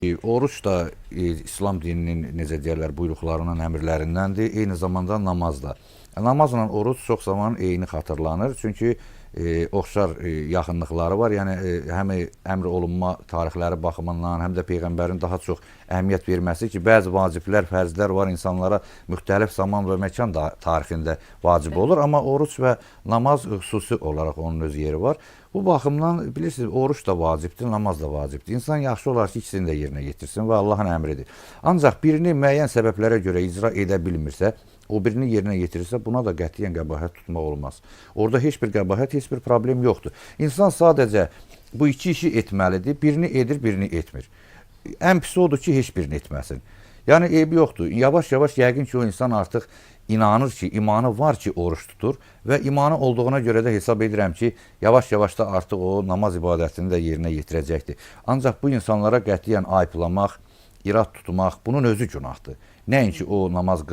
Oruç da İslam dininin necə deyərlər, buyruqlarının əmrlərindəndir. Eyni zamanda namaz da. Namazla oruç çox zaman eyni xatırlanır. Çünki oxşar yaxınlıqları var. Yəni həm əmr olunma tarixləri baxımından, həm də peyğəmbərin daha çox əhəmiyyət verməsi ki, bəzi vaciblər, fərzlər var insanlara müxtəlif zaman və məkan da tarixində vacib olur. Amma oruç və namaz xüsusi olaraq onun öz yeri var. Bu baxımdan bilirsiniz, oruç da vacibdir, namaz da vacibdir. İnsan yaxşı olar ki, ikisini də yerinə yetirsin və Allahın əmridir. Ancaq birini müəyyən səbəblərə görə icra edə bilmirsə, o birini yerinə yetirirsə, buna da qətiyyən qəbahət tutmaq olmaz. Orada heç bir qəbahət, heç bir problem yoxdur. İnsan sadəcə bu iki işi etməlidir. Birini edir, birini etmir. Ən pisi odur ki, heç birini etməsin. Yəni eybi yoxdur. Yavaş-yavaş yəqin ki, o insan artıq inanır ki, imanı var ki, oruç tutur və imanı olduğuna görə də hesab edirəm ki, yavaş-yavaş da artıq o namaz ibadətini də yerinə yetirəcəkdir. Ancaq bu insanlara qətiyyən ayıplamaq, irad tutmaq, bunun özü günahdır. Nəinki o namaz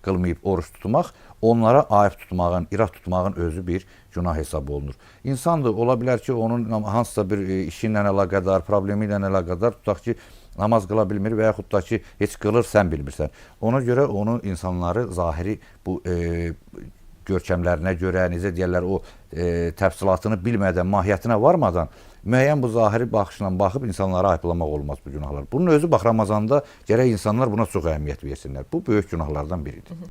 qılmayıb oruç tutmaq, onlara ayıb tutmağın, irad tutmağın özü bir günah hesab olunur. İnsandır, ola bilər ki, onun hansısa bir işi ilə əlaqədar, problemi ilə əlaqədar, tutaq ki, namaz qıla bilmir və yaxud da ki, heç qılır, sən bilmirsən. Ona görə onu insanları zahiri bu görkəmlərinə görə, necə deyərlər, o təfsilatını bilmədən, mahiyyətinə varmadan müəyyən bu zahiri baxışla baxıb insanlara ayıplamaq olmaz bu günahlar. Bunun özü bax Ramazanda gərək insanlar buna çox əhəmiyyət versinlər. Bu böyük günahlardan biridir.